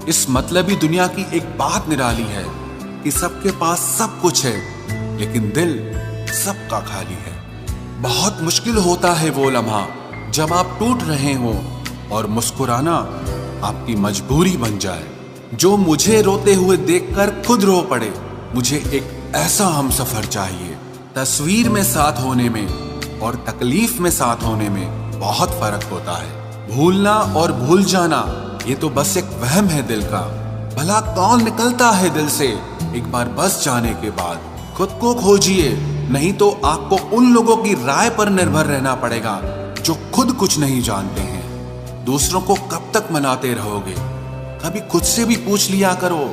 इस मतलबी दुनिया की एक बात निराली है कि सबके पास सब कुछ है लेकिन दिल सबका खाली है। बहुत मुश्किल होता है वो लम्हा जब आप टूट रहे हो और मुस्कुराना आपकी मजबूरी बन जाए। जो मुझे रोते हुए देखकर खुद रो पड़े। मुझे एक ऐसा हमसफर चाहिए। तस्वीर में साथ होने में और तकलीफ में साथ होने में बहुत फर्क होता है। भूलना और भूल जाना ये तो बस एक वहम है दिल का। भला कौन निकलता है दिल से एक बार बस जाने के बाद। खुद को खोजिए, नहीं तो आपको उन लोगों की राय पर निर्भर रहना पड़ेगा जो खुद कुछ नहीं जानते हैं। दूसरों को कब तक मनाते रहोगे? कभी खुद से भी पूछ लिया करो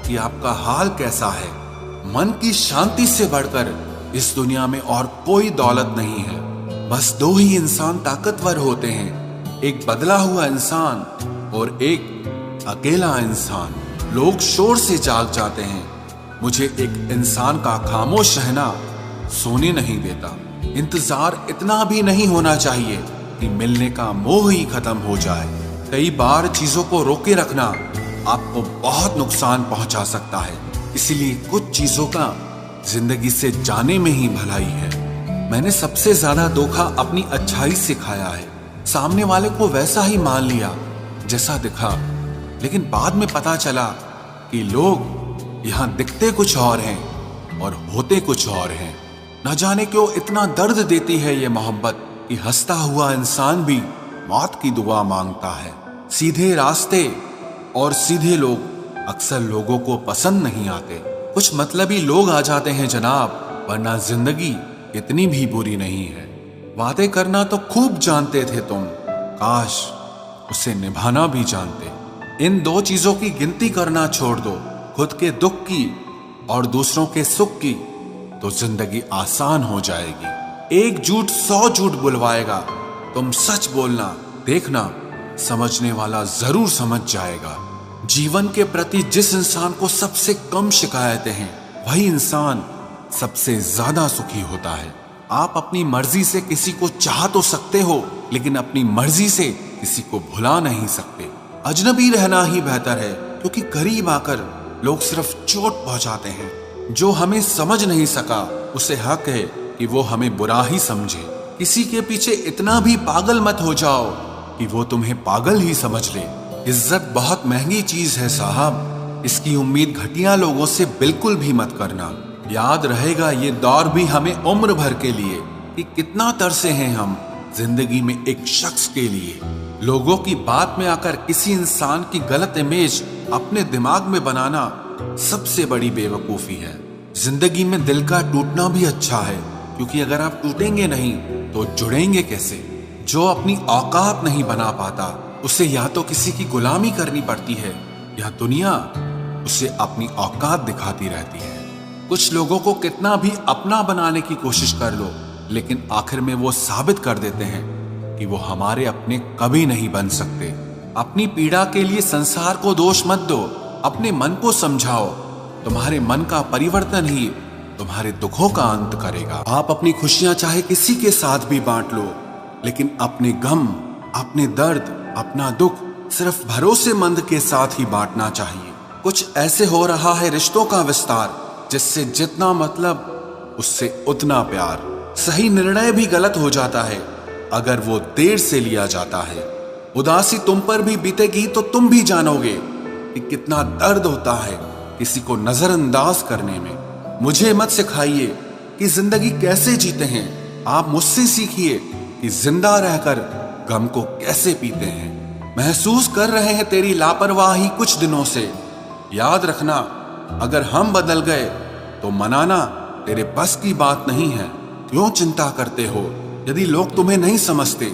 कि आपका हाल कैसा है। मन की शांति से बढ़कर इस दुनिया में और कोई दौलत नहीं है। बस दो ही इंसान ताकतवर होते हैं, एक बदला हुआ इंसान और एक अकेला इंसान। लोग शोर से जाग जाते हैं, मुझे एक इंसान का खामोश रहना सोने नहीं देता। इंतजार इतना भी नहीं होना चाहिए कि मिलने का मोह ही खत्म हो जाए। कई बार चीजों को रोके रखना आपको बहुत नुकसान पहुंचा सकता है। इसीलिए कुछ चीजों का जिंदगी से जाने में ही भलाई है। मैंने सबसे ज्यादा धोखा अपनी अच्छाई से खाया है। सामने वाले को वैसा ही मान लिया जैसा दिखा, लेकिन बाद में पता चला कि लोग यहाँ दिखते कुछ और हैं और होते कुछ और हैं। न जाने क्यों इतना दर्द देती है ये मोहब्बत कि हंसता हुआ इंसान भी मौत की दुआ मांगता है। सीधे रास्ते और सीधे लोग अक्सर लोगों को पसंद नहीं आते। कुछ मतलबी लोग आ जाते हैं जनाब, वरना जिंदगी इतनी भी बुरी नहीं है। वादे करना तो खूब जानते थे तुम, काश उसे निभाना भी जानते। इन दो चीजों की गिनती करना छोड़ दो, खुद के दुख की और दूसरों के सुख की, तो जिंदगी आसान हो जाएगी। एक झूठ 100 झूठ बुलवाएगा। तुम सच बोलना, देखना समझने वाला जरूर समझ जाएगा। जीवन के प्रति जिस इंसान को सबसे कम शिकायतें हैं, वही इंसान सबसे ज्यादा सुखी होता है। आप अपनी मर्जी से किसी को चाह तो सकते हो, लेकिन अपनी मर्जी से किसी को भुला नहीं सकते। अजनबी रहना ही बेहतर है, क्योंकि करीब आकर लोग सिर्फ चोट पहुंचाते हैं। जो हमें समझ नहीं सका उसे हक है कि वो हमें बुरा ही समझे। किसी के पीछे इतना भी पागल मत हो जाओ कि वो तुम्हें पागल ही समझ ले। इज्जत बहुत महंगी चीज है साहब, इसकी उम्मीद घटिया लोगों से बिल्कुल भी मत करना। याद रहेगा ये दौर भी हमें उम्र भर के लिए कि कितना तरसे हैं हम जिंदगी में एक शख्स के लिए। लोगों की बात में आकर किसी इंसान की गलत इमेज अपने दिमाग में बनाना सबसे बड़ी बेवकूफी है। जिंदगी में दिल का टूटना भी अच्छा है, क्योंकि अगर आप टूटेंगे नहीं तो जुड़ेंगे कैसे? जो अपनी औकात नहीं बना पाता उसे या तो किसी की गुलामी करनी पड़ती है या दुनिया उसे अपनी औकात दिखाती रहती है। कुछ लोगों को कितना भी अपना बनाने की कोशिश कर लो, लेकिन आखिर में वो साबित कर देते हैं कि वो हमारे अपने कभी नहीं बन सकते। अपनी पीड़ा के लिए संसार को दोष मत दो, अपने मन को समझाओ। तुम्हारे मन का परिवर्तन ही तुम्हारे दुखों का अंत करेगा। आप अपनी खुशियां चाहे किसी के साथ भी बांट लो, लेकिन अपने गम, अपने दर्द, अपना दुख सिर्फ भरोसेमंद के साथ ही बांटना चाहिए। कुछ ऐसे हो रहा है रिश्तों का विस्तार, जिससे जितना मतलब उससे उतना प्यार। सही निर्णय भी गलत हो जाता है अगर वो देर से लिया जाता है। उदासी तुम पर भी बीतेगी तो तुम भी जानोगे कि कितना दर्द होता है किसी को नजरअंदाज करने में। मुझे मत सिखाइए कि जिंदगी कैसे जीते हैं, आप मुझसे सीखिए कि जिंदा रहकर गम को कैसे पीते हैं। महसूस कर रहे हैं तेरी लापरवाही कुछ दिनों से। याद रखना, अगर हम बदल गए तो मनाना तेरे बस की बात नहीं है। क्यों चिंता करते हो यदि लोग तुम्हें नहीं समझते?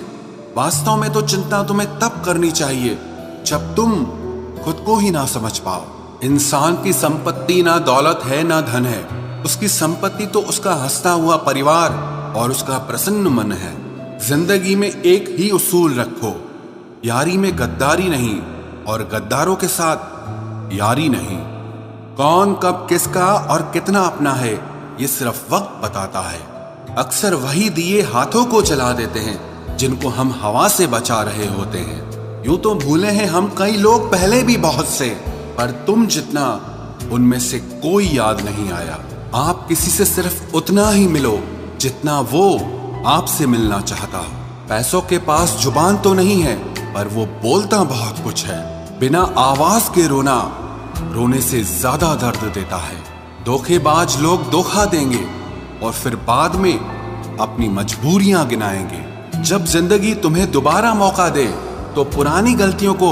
वास्तव में तो चिंता तुम्हें तब करनी चाहिए जब तुम खुद को ही ना समझ पाओ। इंसान की संपत्ति ना दौलत है ना धन है, उसकी संपत्ति तो उसका हंसता हुआ परिवार और उसका प्रसन्न मन है। जिंदगी में एक ही उसूल रखो, यारी में गद्दारी नहीं और गद्दारों के साथ यारी नहीं। कौन कब किसका और कितना अपना है ये सिर्फ वक्त बताता है। अक्सर वही दिए हाथों को जला देते हैं जिनको हम हवा से बचा रहे होते हैं। यूं तो भूले हैं हम कई लोग पहले भी बहुत से, पर तुम जितना उनमें से कोई याद नहीं आया। आप किसी से सिर्फ उतना ही मिलो जितना वो आपसे मिलना चाहता। पैसों के पास जुबान तो नहीं है, पर वो बोलता बहुत कुछ है। बिना आवाज के रोना रोने से ज्यादा दर्द देता है। धोखेबाज लोग धोखा देंगे और फिर बाद में अपनी मजबूरियां गिनाएंगे। जब जिंदगी तुम्हें दोबारा मौका दे तो पुरानी गलतियों को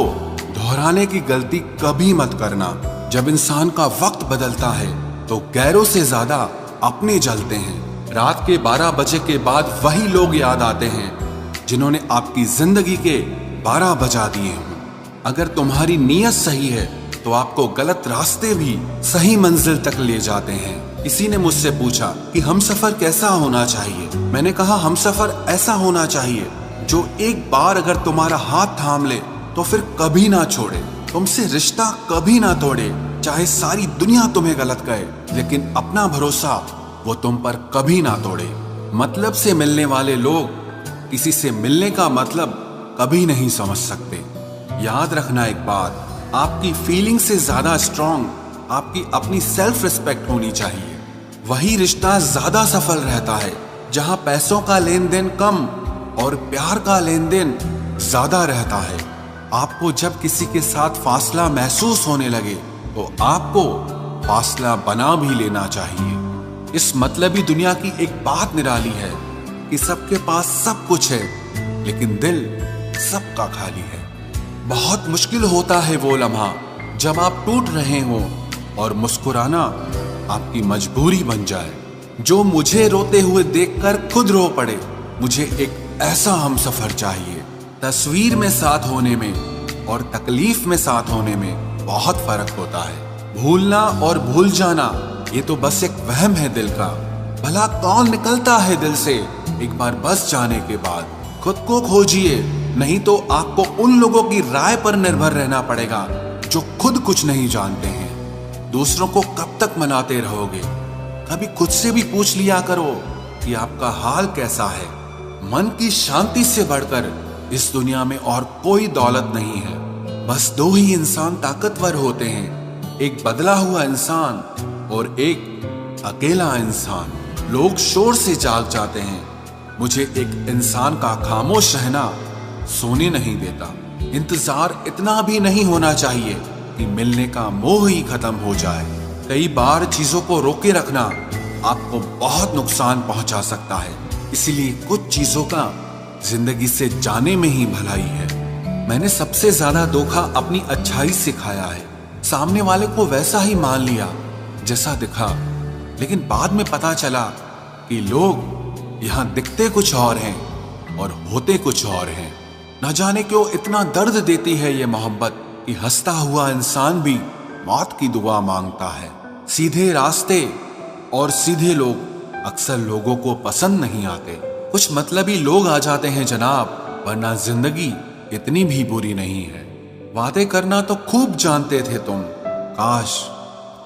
दोहराने की गलती कभी मत करना। जब इंसान का वक्त बदलता है तो गैरों से ज्यादा अपने जलते हैं। रात के 12 बजे के बाद वही लोग याद आते हैं जिन्होंने आपकी जिंदगी के 12 बजा दिए हों। अगर तुम्हारी नीयत सही है तो आपको गलत रास्ते भी सही मंजिल तक ले जाते हैं। किसी ने मुझसे पूछा कि हमसफर कैसा होना चाहिए। मैंने कहा हमसफर ऐसा होना चाहिए जो एक बार अगर तुम्हारा हाथ थाम ले तो फिर कभी ना छोड़े, तुमसे रिश्ता कभी ना तोड़े। चाहे सारी दुनिया तुम्हें गलत कहे, लेकिन अपना भरोसा वो तुम पर कभी ना तोड़े। मतलब से मिलने वाले लोग किसी से मिलने का मतलब कभी नहीं समझ सकते। याद रखना एक बात, आपकी फीलिंग से ज्यादा स्ट्रांग आपकी अपनी सेल्फ रिस्पेक्ट होनी चाहिए। वही रिश्ता ज्यादा सफल रहता है जहां पैसों का लेन देन कम और प्यार का लेन देन ज्यादा रहता है। आपको जब किसी के साथ फासला महसूस होने लगे तो आपको फासला बना भी लेना चाहिए। इस मतलबी दुनिया की एक बात निराली है कि सबके पास सब कुछ है, लेकिन दिल सबका खाली है। बहुत मुश्किल होता है वो लम्हा जब आप टूट रहे हो और मुस्कुराना आपकी मजबूरी बन जाए। जो मुझे रोते हुए देखकर खुद रो पड़े। मुझे एक ऐसा हमसफर चाहिए। तस्वीर में साथ होने में और तकलीफ में साथ होने में बहुत फर्क होता है। भूलना और भूल जाना ये तो बस एक वहम है दिल का। भला कौन निकलता है दिल से एक बार बस जाने के बाद। खुद को खोजिए, नहीं तो आपको उन लोगों की राय पर निर्भर रहना पड़ेगा जो खुद कुछ नहीं जानते हैं। दूसरों को कब तक मनाते रहोगे? कभी खुद से भी पूछ लिया करो कि आपका हाल कैसा है। मन की शांति से बढ़कर इस दुनिया में और कोई दौलत नहीं है। बस दो ही इंसान ताकतवर होते हैं, एक बदला हुआ इंसान और एक अकेला इंसान। लोग शोर से जाग जाते हैं, मुझे एक इंसान का खामोश रहना सोने नहीं देता। इंतजार इतना भी नहीं होना चाहिए कि मिलने का मोह ही खत्म हो जाए। कई बार चीजों को रोके रखना आपको बहुत नुकसान पहुंचा सकता है। इसीलिए कुछ चीजों का जिंदगी से जाने में ही भलाई है। मैंने सबसे ज्यादा धोखा अपनी अच्छाई से खाया है। सामने वाले को वैसा ही मान लिया जैसा दिखा, लेकिन बाद में पता चला कि लोग यहाँ दिखते कुछ और हैं और होते कुछ और हैं। न जाने क्यों इतना दर्द देती है ये मोहब्बत कि हंसता हुआ इंसान भी मौत की दुआ मांगता है। सीधे रास्ते और सीधे लोग अक्सर लोगों को पसंद नहीं आते। कुछ मतलबी लोग आ जाते हैं जनाब, वरना जिंदगी इतनी भी बुरी नहीं है। वादे करना तो खूब जानते थे तुम, काश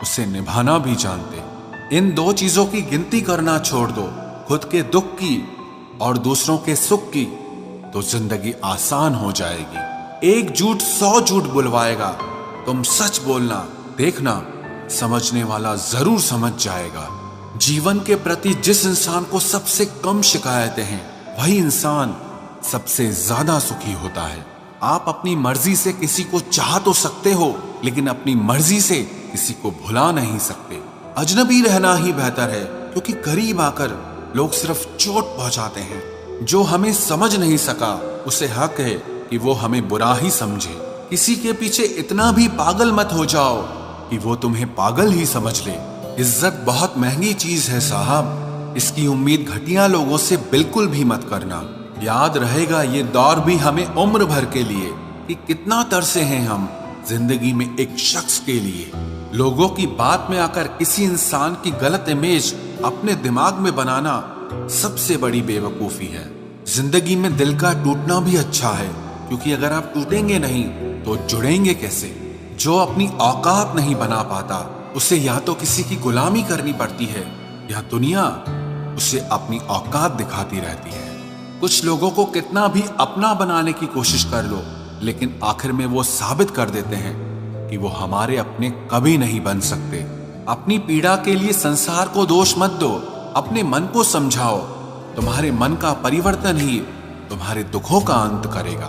उसे निभाना भी जानते। इन दो चीजों की गिनती करना छोड़ दो, खुद के दुख की और दूसरों के सुख की, तो जिंदगी आसान हो जाएगी। एक झूठ 100 झूठ बुलवाएगा। तुम सच बोलना, देखना समझने वाला जरूर समझ जाएगा। जीवन के प्रति जिस इंसान को सबसे कम शिकायतें हैं, वही इंसान सबसे ज्यादा सुखी होता है। आप अपनी मर्जी से किसी को चाह तो सकते हो, लेकिन अपनी मर्जी से किसी को भुला नहीं सकते। अजनबी रहना ही बेहतर है, क्योंकि करीब आकर लोग सिर्फ चोट पहुंचाते हैं। जो हमें समझ नहीं सका उसे हक है कि वो हमें बुरा ही समझे। किसी के पीछे इतना भी पागल मत हो जाओ कि वो तुम्हें पागल ही समझ ले। इज्जत बहुत महंगी चीज है साहब, इसकी उम्मीद घटिया लोगों से बिल्कुल भी मत करना। याद रहेगा ये दौर भी हमें उम्र भर के लिए कि कितना तरसे हैं हम जिंदगी में एक शख्स के लिए। लोगों की बात में आकर किसी इंसान की गलत इमेज अपने दिमाग में बनाना सबसे बड़ी बेवकूफी है। जिंदगी में दिल का टूटना भी अच्छा है, क्योंकि अगर आप टूटेंगे नहीं तो जुड़ेंगे कैसे। जो अपनी औकात नहीं बना पाता उसे या तो किसी की गुलामी करनी पड़ती है या दुनिया उसे अपनी औकात दिखाती रहती है। कुछ लोगों को कितना भी अपना बनाने की कोशिश कर लो, लेकिन आखिर में वो साबित कर देते हैं कि वो हमारे अपने कभी नहीं बन सकते। अपनी पीड़ा के लिए संसार को दोष मत दो, अपने मन को समझाओ। तुम्हारे मन का परिवर्तन ही तुम्हारे दुखों का अंत करेगा।